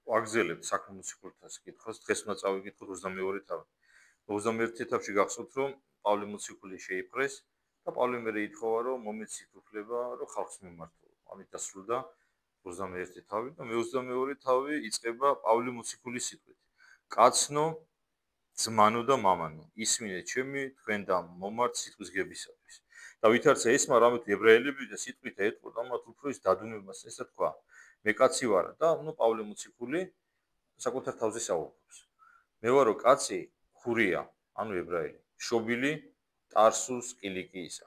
ვაგზელებთ საქმე-მოციქულთას კითხოს, დღეს უნდა წავიკითხოთ 22 თავი. 21 ეთაპში გახსოვთ, რომ პავლე მოციქული შეიპყრეს და პავლე მერე ითხოვა, რომ მომეცით უფლება, რომ ხალხს მიმართო. ამით დასრულდა 21 თავი და მე-22 თავი იწყება პავლე მოციქულის სიტყვით. კაცნო, ძმანო და მამანო, ისმინეთ ჩემი თქვენ და მომართ სიტყვის გებისათვის. და ვითარცა ესმა რამე ებრაელები და სიტყვით ეტყვა და მათ უფრო ის დადუნებას ესა თქვა. მე კაცი ვარ და პავლე მოციქული საკუთარ თავზე საუბრობს. მე ვარო კაცი ხურია, ანუ ებრაელი, შობილი ტარსუს კილიკიისა.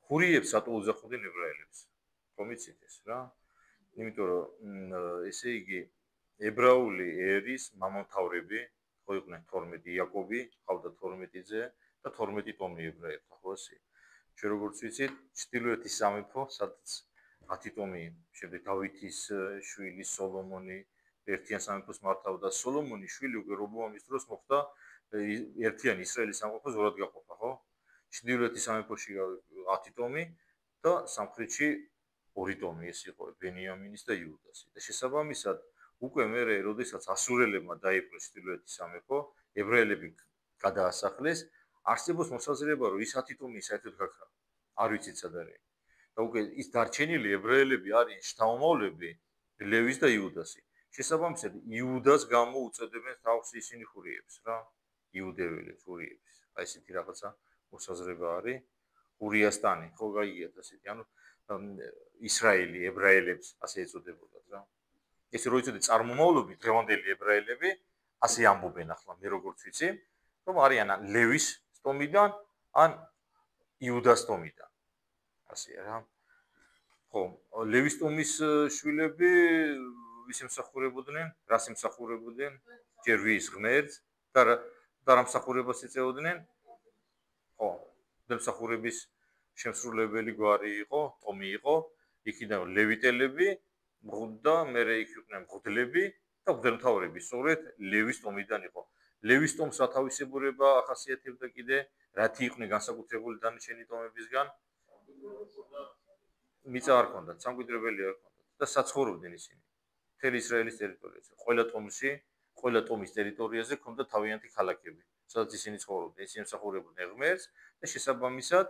ხურიებს რატო უძახოდნენ ებრაელებს? რომ იცით ეს რა? იმიტომ რომ ესე იგი ებრაული ერის მამამთავრები ხო იყვნენ 12 იაკობი, ყავდა 12-ზე და 12 ტომი ებრაელთა, ხო ასე? ჩვენ როგორც ვიცით, ჩრდილოეთის სამეფო, სადაც 10 ტომი, შემდეგ დავითის შვილი სოლომონი ერთიან სამეფოს მართავდა. სოლომონის შვილი უკვე რობოამის დროს მოხდა ერთიანი ისრაელის სამეფო ზოგად გაყოფა, ხო? ჩრდილოეთის სამეფოში 10 ტომი და სამხრეთში 2 ტომი ეს იყო ბენიამინის და იუდასი. და შესაბამისად უკვე მერე, როდესაც ასურელებმა დაიპყრეს ჩრდილოეთის სამეფო, ებრაელები გადაასახლეს, არსებობს მოსაზრება, რომ ის 10 ტომი საერთოდ გაქრა. არ ვიცით სად არის. და უკვე ის დარჩენილი ებრაელები არიან შთამომავლები ლევის და იუდასი. შესაბამისად იუდას გამო უწოდებენ თავს ისინი ხურიებს რა. იუდეველებს, ხურიებს. აი ესეთი რაღაცა მოსაზრება არის. ხურიასტანი, ხო გაიგიათ ასეთი. ანუ ისრაელი ებრაელებს ასე ეწოდებოდათ რა. ეს რო იცოდე წარმომავლობი დღევანდელი ებრაელები ასე ამბობენ ახლა მე როგორც ვიცი, რომ არიან ან ლევის ტომიდან, ან იუდას ტომიდან. ასე რა. ხო, ლევის ტომის შვილები ვის ემსახურებოდნენ? რას ემსახურებოდნენ? ჯერ ვის ღმერთს და რა მსახურებას ეწეოდნენ? ხო, ემსახურების შემსრულებელი გვარი იყო, ტომი იყო, იქიდან ლევიტელები და მერე იქ იყვნენ მღვდლები და მღვდელმთავრები, სწორედ ლევის ტომიდან იყო. ლევის ტომს რა თავისებურება ახასიათებდა კიდე? რათი იყვნენ განსაკუთრებული დანარჩენი ტომებისგან? მიწა არ ჰქონდათ, სამკვიდრებელი არ ჰქონდათ და საცხოვრობდნენ ისინი მთელი ისრაელის ტერიტორიაზე. ყველა ტომის ტერიტორიაზე ჰქონდა თავიანთი ქალაქები, სადაც ისინი ცხოვრობდნენ, ისინი ემსახურებოდნენ ღმერთს და შესაბამისად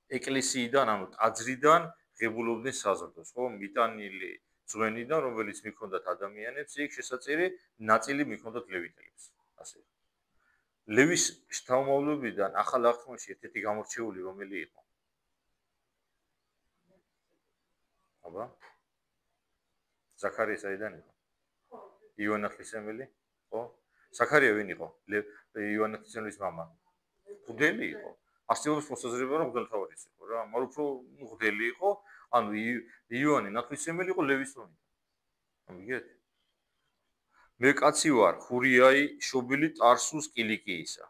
ეკლესიიდან, ანუ ტაძრიდან ღებულობდნენ საზრდოს, ხო, მიტანილი ძღვენიდან, რომელიც მიჰქონდათ ადამიანებს, იქ შესაწირი ნაწილი მიჰქონდათ ლევიტელებს, ასე. ლევის შთამომავლობიდან ახალ აღთქმაში ერთ-ერთი გამორჩეული რომელი იყო? აბა? ზაქარია საიდან იყო? იონა ღვთისმშობელი? ხო? ზაქარია ვინ იყო? იონა ღვთისმშობელის მამა. მღვდელი იყო. არსებობს მოსაზრება, რომ მღვდელმთავრიც იყო რა, მაგრამ უფრო მღვდელი იყო, ანუ იონე ღვთისმშობელი იყო ლევის ტომიდან. მიგეთ? მე კაცი ვარ, ხურიაი, შობილი ტარსუს კილიკიისა.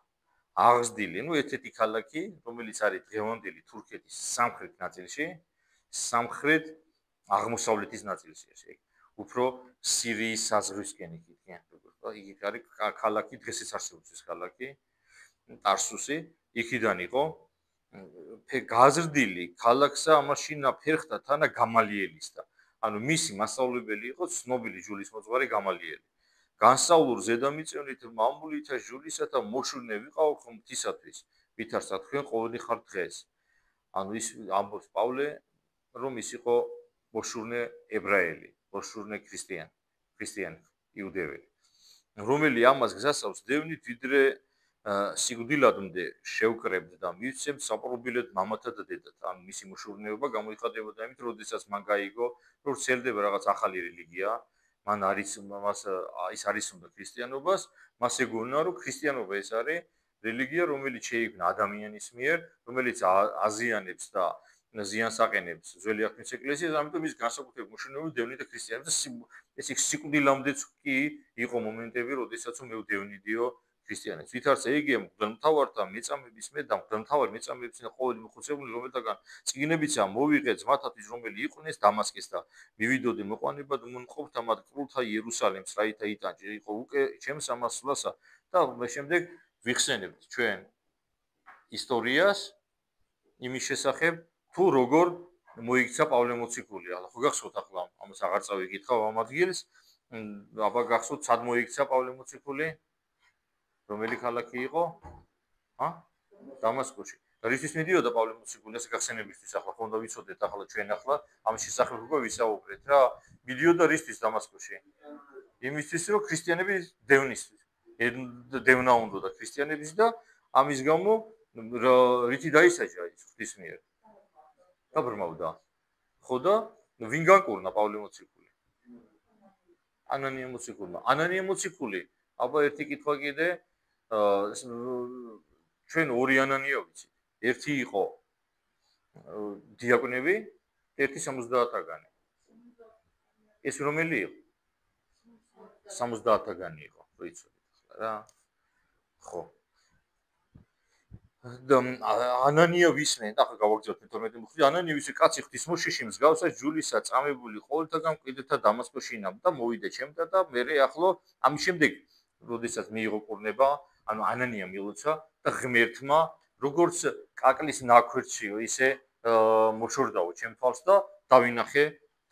აღზრდილი, ერთ-ერთი ქალაქი, რომელიც არის დღევანდელი თურქეთის სამხრეთ ნაწილში, სამხრეთ აღმოსავლეთის ნაწილში, ესე იგი. უფრო სირიის საზღვრისკენ იქიდან, იქ არის ქალაქი, დღესაც არსებობს ეს ქალაქი, ტარსუსი, იქიდან იყო გაზრდილი ქალაქსა ამაშინა ფერხთა თანა გამალიელისთა. ანუ მისი მასწავლებელი იყო ცნობილი ჯულისმოძღვარი გამალიელი. განსავლურ ზედამიწევნით მამულითა ჟულისათა მოშურნე ვიყავ ხმთისათვის, ვითარცა თქვენ ყოველი ხართ დღეს. ანუ ის ამბობს პავლე, რომ ის იყო მოშურნე ებრაელი, მოშურნე ქრისტიანი, იუდეველი, რომელი ამას გზასავს დევნით ვიდრე სიკვდილამდე შევკრებთ და მივცემთ საპყრობილედ მამათა და დედათა. ანუ მისი მოშურნეობა გამოიხატებოდა იმით, როდესაც მან გაიგო, რომ ვრცელდება რაღაც ახალი რელიგია, მან არის ის არის უნდა ქრისტიანობას, მას ეგონა, რომ ქრისტიანობა ეს არის რელიგია, რომელიც შეიქმნა ადამიანის მიერ, რომელიც აზიანებს და ზიანს აყენებს ძველი აღთქმის ეკლესიას, ამიტომ ის განსაკუთრებით მოშურნეობა დევნით და ქრისტიანებს და ეს სიკვდილამდეც კი იყო მომენტები, როდესაც მე ვდევნიდიო ქრისტიანებს. ვითარცა იგია მღვდელმთავართა მეწამების მე და მღვდელმთავარი მეწამების ყოველი მოხუცებული, რომელთაგან წიგნებიცა მოვიღე ძმათათვის, რომელი იყვნენ დამასკეს და მივიდოდი მოყვანებად უმონყოფთა მათ კრულთა იერუსალემს, რაითა იტანჯე იყო უკვე ჩემს ამასვლასა და შემდეგ ვიხსენებთ ჩვენ ისტორიას იმის შესახებ, თუ როგორ მოიქცა პავლე მოციქული. ახლა ხო გახსოვთ ახლა ამას აღარ წავიკითხავ ამ ადგილს, აბა გახსოვთ სად მოიქცა პავლე მოციქული? რომელი ქალაქი იყო? დამასკოში. რისთვის მიდიოდა პავლე მოციქული, ასე გახსენებისთვის ახლა ხომ და ვიცოდეთ ახლა ჩვენ ახლა ამ შესახებ უკვე ვისაუბრეთ რა. მიდიოდა რისთვის დამასკოში? იმისთვის რომ ქრისტიანები დევნა უნდოდა ქრისტიანების და ამის გამო რითი დაისაჯა ის ღვთის მიერ. დაბრმავდა. ხო და ვინ განკურნა პავლე მოციქული? ანანია მოციქულმა. ანანია მოციქული, აბა ერთი კითხვა კიდე ჩვენ ორი ანანია ვიცით. ერთი იყო დიაკვნები, ერთი 70-თაგანი. ეს რომელი იყო? 70-თაგანი იყო, რო იცოდეთ ახლა რა. ხო. ანანია ვისმენ, ახლა გავაგზავნოთ 12 მხრივ. ანანია ვისმენ კაცი ღვთისმოშიში მსგავსად ჯულისა წამებული ყოველთაგან მკვიდრთა დამასკოშინამ და მოვიდა ჩემთა და მე ახლა ამის შემდეგ როდესაც მიიღო კურნება, ანუ ანანია მილოცა და ღმერთმა როგორც კაკლის ნაქვერციო ისე მოშორდაო ჩემ თვალს და დავინახე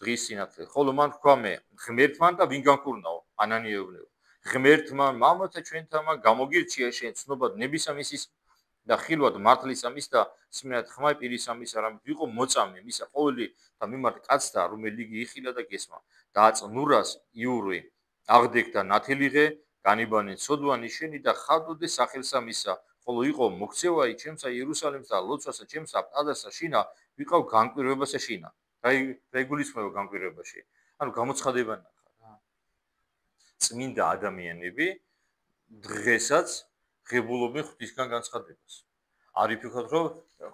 დღის სინათლე. ხოლო მან თქვა მე ღმერთმა და ვინ განკურნაო? ანანია ეუბნება. ღმერთმა მამათა ჩვენთამა გამოგირჩია შენ ცნობად ნებისამისის და ხილვად მართლისა მის და სმენად ხმაი პირისა მის არამედ ვიყო მოწამე მისა ყოველი და მიმართ კაცთა რომელი იგი იხილა და გესმა და აწნურას იურვი აღდეგდა ნათელიღე განიბანენ ცოდვანი შენი და ხადოდე სახელსა მისა ხოლო იყო მოქცევაი ჩემსა იერუსალიმსა და ლოცვასა ჩემსა პადასა შინა ვიყავ განკვირვებასა შინა რა იგულისხმება განკვირვებაში ანუ გამოცხადება ნახა რა წმინდა ადამიანები დღესაც ღებულობენ ღვთისგან განცხადებას. არ იფიქროთ, რომ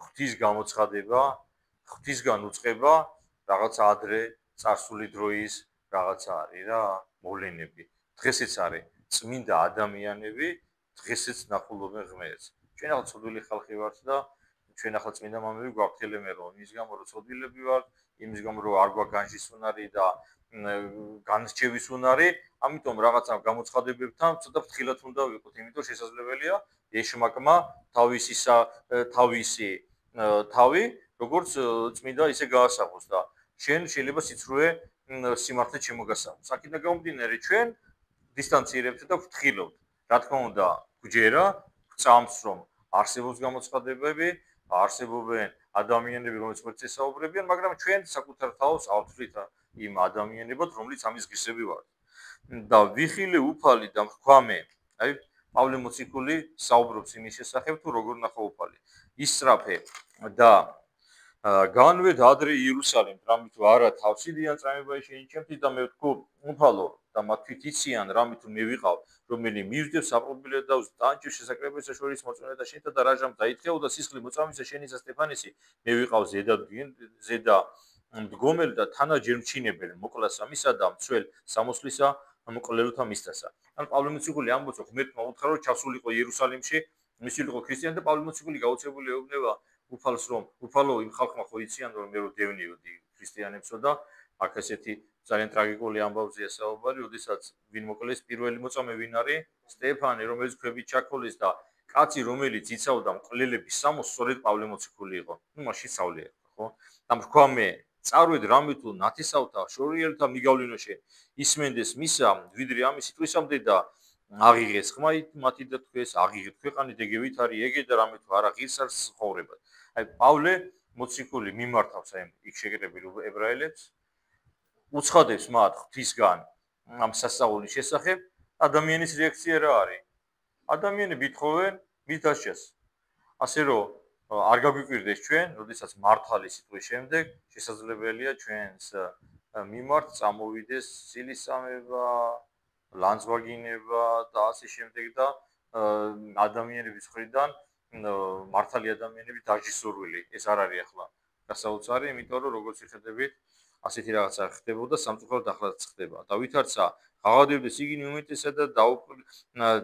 ღვთის გამოცხადება, ღვთისგან უწყება რაღაც ადრე წარსული დროის რაღაცა არის რა, მოვლენები. დღესაც არის წმინდა ადამიანები, დღესაც ნახულობენ ღმერთს. ჩვენ ახლა ცოდვილი ხალხი ვართ და ჩვენ ახლა წმინდა მამები გვაქვს რომ იმის გამო რომ ცოდვილები ვართ, იმის გამო რომ არ გვაქვს განჯის უნარი და განსჩევის უნარი, ამიტომ რაღაცა გამოცხადებებთან ცოტა ფრთხილად უნდა ვიყოთ, იმიტომ შესაძლებელია ეშმაკმა თავისი თავი, როგორც წმინდა ისე გაასაღოს და შენ შეიძლება სიცრუე სიმართლე შემოგასაღოს. აქედან გამომდინარე ჩვენ დისტანცირებთ და ფრთხილობთ. რა თქმა უნდა, გვჯერა, გვწამს რომ არსებობს გამოცხადებები, არსებობენ ადამიანები, რომლებიც ღმერთს ესაუბრებიან, მაგრამ ჩვენ საკუთარ თავს ავთვლით იმ ადამიანებად, რომლიც ამის ღირსები ვართ. და ვიხილე უფალი და მქვამე, აი პავლე მოციქული საუბრობს იმის შესახებ, თუ როგორ ნახა უფალი. ისწრაფე და განვედ ადრე იერუსალიმ, რამე თუ არა თავსიდიან წამება შეინჩემთი და მე ვთქო უფალო და მათთვის იციან, რამე თუ მე ვიყავ, რომელი მივდებს საპრობილედ და დაანჭირ შესაკრებისა შორის მოწმენა და შენთა და რაჟამ დაითხეო და სისხლი მოწამისა შენისა სტეფანესი, მე ვიყავ ზედა მდგომელი და თანაჯერმჩინებელი მოკლასა მისა და მცველ სამოსლისა მკვლელთა მისთასა. ან პავლე მოციქული ამბობს, რომ ღმერთმა უთხრა, რომ ჩასულიყო იერუსალიმში, მისულიყო ქრისტიანი და პავლე მოციქული გაუცებული ეუბნება უფალს, რომ უფალო იმ ხალხმა ხო იციან, რომ მე რო დევნიოდი ქრისტიანებსო და აქ ესეთი ძალიან ტრაგიკული ამბავზეა საუბარი, როდესაც ვინ მოკლეს პირველი მოწამე ვინ არის? სტეფანე, რომელიც ქვებით ჩაქოლეს და კაცი, რომელიც იცავდა მკვლელების სამოს, სწორედ პავლე მოციქული იყო. ნუ მაშინ სწავლია, ხო? და მქვამე წარვედ რამე თუ ნათესავთა შორიელთა მიგავლინო შენ ისმენდეს მისა ვიდრე ამის სიტყვისამდე და აღიღეს ხმაით მათი და თქვეს აღიღეთ ქვეყანით ეგევით არის ეგე და რამე თუ არა ღირსარს ცხოვრებად აი პავლე მოციქული მიმართავს აი იქ შეკრებილ ებრაელებს უცხადებს მათ ღვთისგან ამ სასწაულის შესახებ ადამიანის რეაქცია რა არის ადამიანები ითხოვენ მის დასჯას ასე რომ არ გაგვიკვირდეს ჩვენ, როდესაც მართალი სიტყვის შემდეგ შესაძლებელია ჩვენს მიმართ წამოვიდეს სილისამება, ლანძვაგინება და ასე შემდეგ და ადამიანების მხრიდან მართალი ადამიანები დაჯისურვილი. ეს არ არის ახლა გასაოცარი, იმიტომ რომ როგორც ვიხედებით, ასეთი რაღაცა ხდებოდა სამწუხაროდ ახლაც ხდება. დავითარცა აღადებდეს იგინი უმეტესა და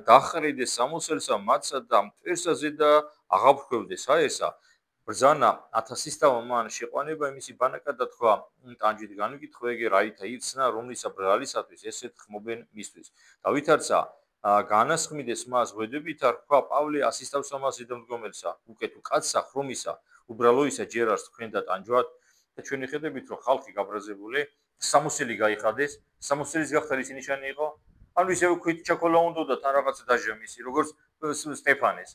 დახრიდეს სამოსელსა მათსა და მტვერსაზე და აღაფრქვევდეს აესა ბრძანა 1000-ის და მან შეყვანება იმისი ბანაკა და თქვა ტანჯით განვიკითხო ეგე რაითა იცნა რომლისა ბრალისათვის ესეთ ხმობენ მისთვის დავითარცა განასხმიდეს მას ღვედებით არ თქვა პავლე 100-ის თავსამასი და მდგომელსა უკეთო კაცსა ხრომისა უბრალოისა ჯერ არს თქვენ და ტანჯვად და ჩვენ ხედებით რომ ხალხი გაბრაზებული სამოსელი გაიხადეს, სამოსელის გახდა ისი ნიშანი იყო? ანუ ისევ ქვით ჩაკოლა უნდა თან რაღაცა დაჟე მისი, როგორც სტეფანეს.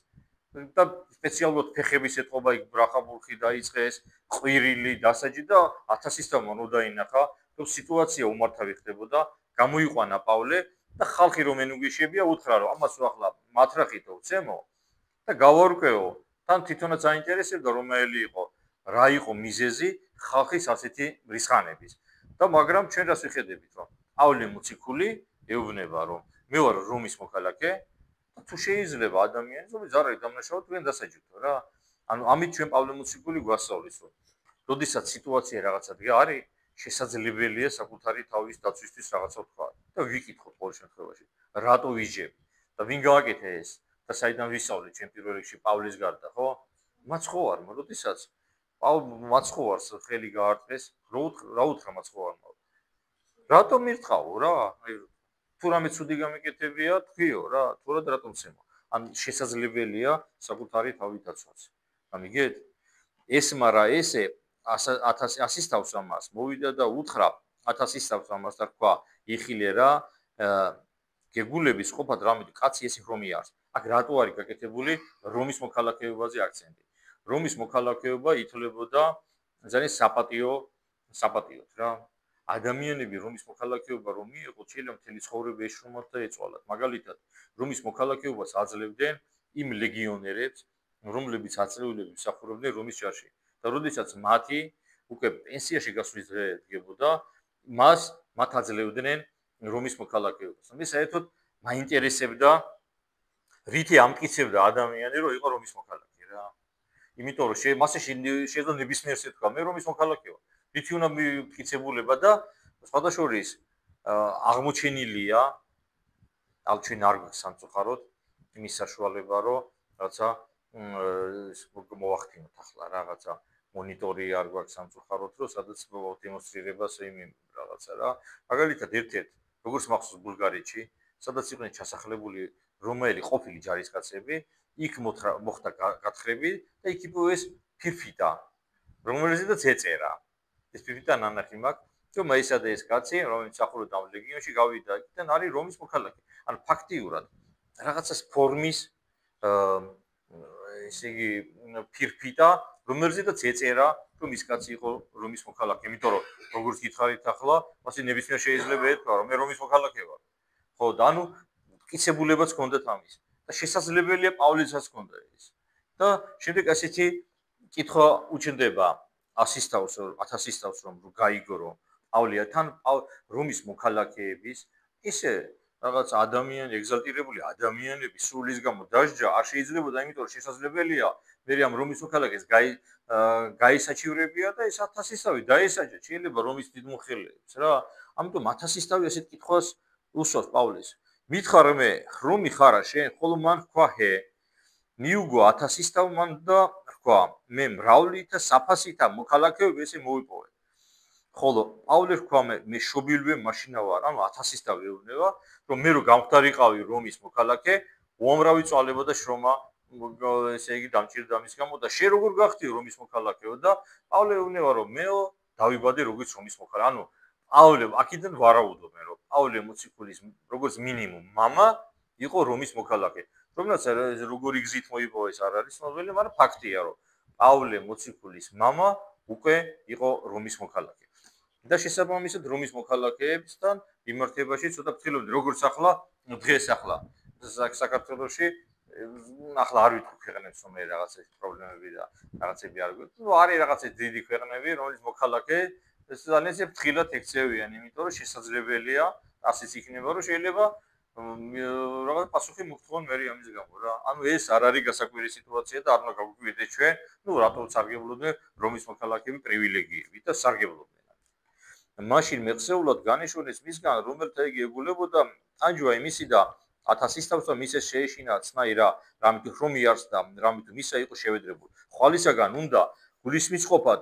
და სპეციალურად ფეხების ეთყობა იქ ბრახაბურხი დაიწყეს, ყვირილი, დასაჯი და 1000-ის თამამ უნდა ინახა, რომ სიტუაცია უმართავი ხდებოდა, გამოიყვანა პავლე და ხალხი რომ ენუგიშებია უთხრა რომ ამას ახლა მათრახითო ვცემო და გავარკვეო, თან თვითონაც აინტერესებდა რომელი იყო, რა იყო მიზეზი ხალხის ასეთი რისხანების. და მაგრამ ჩვენ რას ვიხედებით რომ პავლე მოციქული ეუბნება რომ მე ვარ რომის მოქალაქე თუ შეიძლება ადამიანს რომელიც არ არის დამნაშავე თქვენ დასაჯითო რა ანუ ამით ჩვენ პავლე მოციქული გვასწავლის რომ როდესაც სიტუაცია რაღაცა არის შესაძლებელია საკუთარი თავის დაცვისთვის რაღაცა თქვა და ვიკითხოთ ყოველ შემთხვევაში რატო ვიჯებ და ვინ გააკეთა ეს და საიდან ვისწავლეთ ჩვენ პირველ რიგში პავლეს გარდა ხო მაცხოვარმა როდესაც მაცხოვარს ხელი გაარტყეს რა უთხრა მაცხოვარმა რატო მირთყაო რა აი თუ რამე ცუდი გამეკეთებია თქვიო რა თორად რატომ ცემო ან შესაძლებელია საკუთარი თავი დაცვაც ამიგეთ ეს მარა ესე 1000-ის თავს ამას მოვიდა და უთხრა 1000-ის თავს ამას და თქვა იხილე რა გეგულების ყოფად რამე კაცი ეს რომი არის აქ რატო არის გაკეთებული რომის მოქალაქეობაზე აქცენტი რომის მოქალაქეობა ითვლებოდა ძალიან საპატიოდ რა ადამიანები რომის მოქალაქეობა რომ მიიღო შეიძლება მთელი ცხოვრება ეშრომოთ და ეწვალათ მაგალითად რომის მოქალაქეობას აძლევდნენ იმ ლეგიონერებს რომლებიც აწეულები მსახურობდნენ რომის ჯარში და როდესაც მათი უკვე პენსიაში გასვლის დღე დგებოდა მათ აძლევდნენ რომის მოქალაქეობას მე საერთოდ მაინტერესებდა რითი ამტკიცებდა ადამიანი რომ იყო რომის მოქალაქე რა იმიტომ რომ მასე შეიძლება ნებისმიერ შეთქვა მე რომის მოქალაქეა რითი უნდა მტკიცებულება და სხვადასხვის აღმოჩენილია ალ ჩვენ არ გვაქვს სამწუხაროდ იმის საშუალება რომ რაღაცა მოვახდინოთ ახლა რაღაცა მონიტორი არ გვაქვს სამწუხაროდ რომ სადაც დემონსტრირებას იმ რაღაცა რა მაგალითად ერთ-ერთ როგორც მახსოვს ბულგარეთში სადაც იყვნენ ჩასახლებული რომელი ყოფილი ჯარისკაცები იქ მოხდა გათხრები და იქ იპოვეს ფირფიტა რომელზედაც ეწერა ეს ფირფიტა ნანახი მაქვს რომ ესა და ეს კაცი რომელიც ახუროდა ამ ლეგიონში გავიდა იქიდან არის რომის მოქალაქე ანუ ფაქტიურად რაღაცას ფორმის ესე იგი ფირფიტა რომელზედაც ეწერა რომ ის კაცი იყო რომის მოქალაქე იმიტომ რომ როგორც გითხარით ახლა მასე ნებისმიერ შეიძლება ეთქვა რომ მე რომის მოქალაქე ვარ ხო და ანუ მტკიცებულებაც ჰქონდათ ამის და შესაძლებელია პავლესაც ჰქონდა ეს და შემდეგ ასეთი კითხვა უჩნდება 100-ის თავს 1000-ის თავს რომ გაიგო პავლე თან რომის მოქალაქეების ისე რაღაც ადამიანი ეგზალტირებული ადამიანები სულის გამო დასჯა არ შეიძლებოდა იმიტომ რომ შესაძლებელია მე ამ რომის მოქალაქეს გაისაჩივრებია და ეს 1000-ის თავი დაესაჯა შეიძლება რომის დიდმოხელეებს რა ამიტომ 1000-ის თავი ასეთ კითხვას უსვავს პავლეს მითხარ მე რომი ხარა შენ ხოლო მან თქვა ჰე მიუგო 1000-ის თავ მან და თქვა მე მრავლი და საფასითა მოქალაქეები ესე მოვიპოვე ხოლო პავლე თქვა მე შობილვე მაშინა ვარ ანუ 1000-ის თავ ეუბნება რომ მე რო გამხდარიყავი რომის მოქალაქე უამრავი წვალება და შრომა ესე იგი დამჭირდა მის გამო და შე როგორ გახდი რომის მოქალაქეო და პავლე ეუბნება რომ მეო დავიბადე როგორც რომის მოქალაქე ანუ პავლე აქედან ვარაუდობენ რომ პავლე მოციქულის როგორც მინიმუმ мама იყო რომის მოქალაქე რომელსაც როგორი გზით მოიპოვეს არ არის ცნობილი მაგრამ ფაქტია რომ პავლე მოციქულის мама უკვე იყო რომის მოქალაქე და შესაბამისად რომის მოქალაქეებთან მიმართებაში ცოტა ფრთხილობდნენ როგორც ახლა დღეს ახლა საქართველოში ახლა არ ვიტყვი ქვეყნებს რომ რაღაცა პრობლემები და რაღაცები არ გვაქვს ნუ არის რაღაცა დიდი ქვეყნები რომელიც მოქალაქე ეს ძალიან ფრთხილად ექცევიან იმიტომ რომ შესაძლებელია ასეც იქნება რომ შეიძლება რაღაც პასუხი მოგთხოვონ მე ამის გამო რა ანუ ეს არ არის გასაკვირი სიტუაცია და არ უნდა გავუკვირდეთ ჩვენ ნუ რატომ სარგებლობდნენ რომის მოქალაქეები პრივილეგიებით და სარგებლობდნენ მაშინ მეხსეულად განიშნეს მისგან რომელთა იგი ეგულებოდა ტანჯვა იმისი და 1000-ის თავს და მისეს შეეშინა ცნაი რა რამით რომი არს და რამით მისა იყო შევედრებული ხვალისაგან უნდა გულისმიწყობად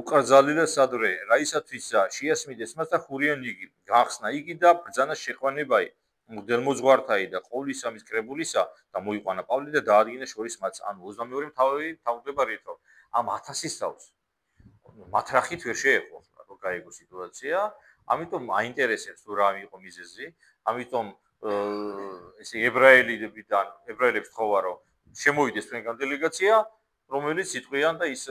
უკრძალილეს ადრე რაისათვისა შეასმიდეს მას და ხურიან იგი გახსნა იგი და ბრძანა შეყვანებაი მგდელმოძღვართაი და ყოვლისა მის კრებულისა და მოიყვანა პავლე და დაადგინა შორის მათ ანუ 22 თავი თავდება რითო ამ 1000-ის თავს მათრახით ვერ შეეყო გაიგო სიტუაცია, ამიტომ აინტერესებს თუ რა იყო მიზეზი, ამიტომ ესე ებრაელებს თხოვა რომ შემოვიდეს თქვენგან დელეგაცია, რომელიც იტყვიან და ის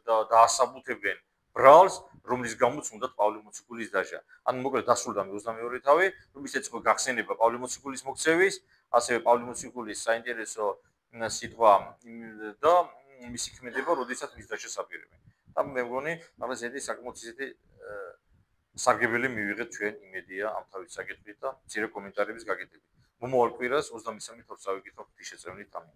დაასაბუთებენ ბრალს, რომლის გამოც უნდათ პავლე მოციქულის დაჟა. ანუ მოკლედ დასრულდა მე-22 თავი, რომელსაც იყო გახსენება პავლე მოციქულის მოქცევის, ასევე პავლე მოციქულის საინტერესო სიტყვა და მისი ქმედება, როდესაც მის დაჟას აპირებენ. და მე მგონი, ამას ერთი საკმაოდ ისეთი სარგებელი მივიღეთ ჩვენ იმედია ამ თავის საკითხით და მცირე კომენტარების გაკეთებით. მომავალ კვირას 23 თავს წავიკითხავ ღვთისმშეწევნით. ამინ.